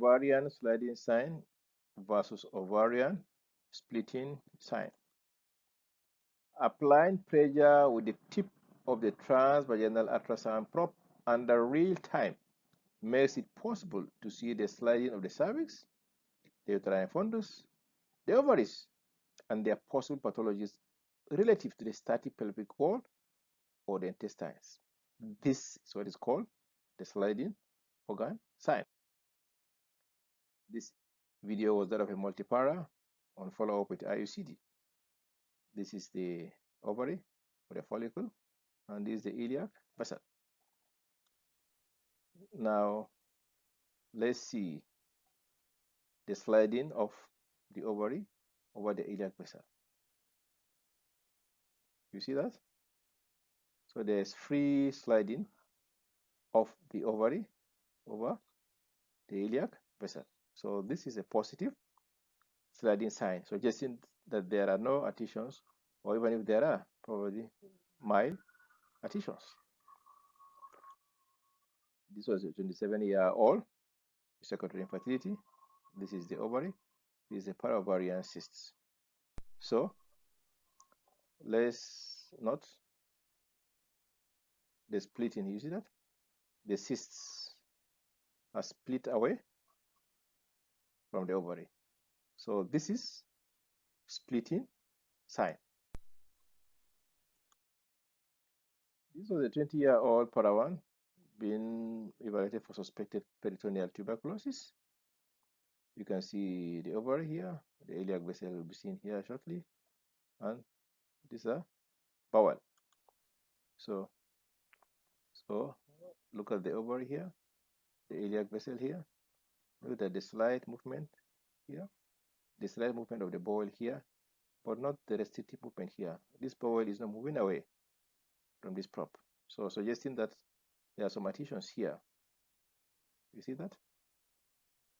ovarian sliding sign versus ovarian splitting sign. Applying pressure with the tip of the transvaginal ultrasound probe under real time makes it possible to see the sliding of the cervix, the uterine fundus, the ovaries, and their possible pathologies relative to the static pelvic wall or the intestines. This is what is called the sliding organ sign. This video was that of a multipara on follow-up with IUCD. This is the ovary or the follicle, and this is the iliac vessel. Now, let's see the sliding of the ovary over the iliac vessel. You see that? So there's free sliding of the ovary over the iliac vessel. So this is a positive sliding sign, suggesting that there are no adhesions, or even if there are, probably mild adhesions. This was a 27-year-old with secondary infertility. This is the ovary. This is the paraovarian cysts. So let's note the splitting. You see that? The cysts are split away from the ovary. So this is splitting sign. This was a 20-year-old paravan being evaluated for suspected peritoneal tuberculosis. You can see the ovary here, the iliac vessel will be seen here shortly, and these are bowel. So look at the ovary here, the iliac vessel here. Look at the slight movement here, the slight movement of the bowel here, but not the restrictive movement here. This bowel is not moving away from this prop, so suggesting that there are some adhesions here. You see that?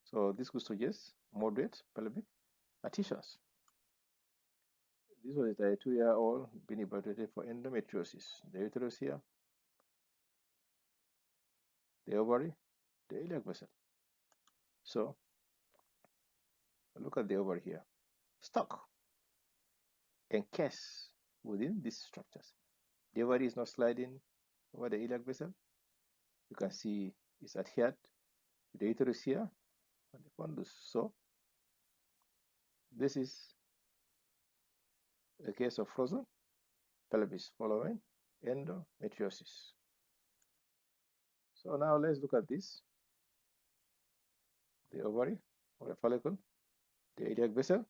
So this could suggest moderate pelvic adhesions. This was a 2-year-old being evaluated for endometriosis. The uterus here, the ovary, the iliac vessel. So look at the ovary here, stuck, encased within these structures. The ovary is not sliding over the iliac vessel. You can see it's adhered to the uterus here and the fundus. So this is a case of frozen pelvis following endometriosis. So now let's look at this: the ovary or the follicle, the iliac vessel,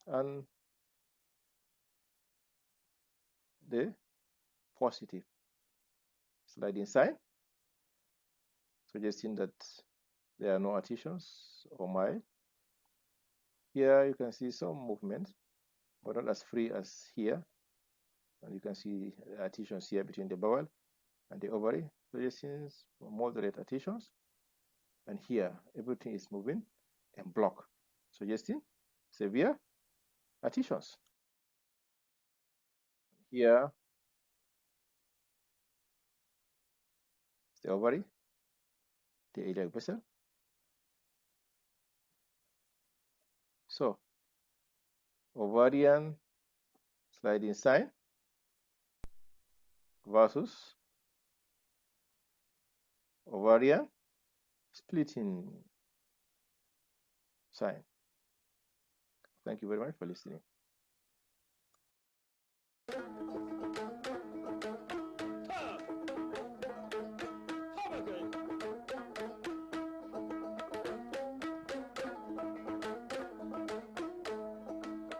and the positive sliding sign, suggesting that there are no adhesions or mild. Here you can see some movement, but not as free as here. And you can see adhesions here between the bowel and the ovary, suggesting moderate adhesions. And here everything is moving and block, suggesting severe adhesions. Here is the ovary, the iliac vessel. So ovarian sliding sign versus ovarian splitting sign. Thank you very much for listening.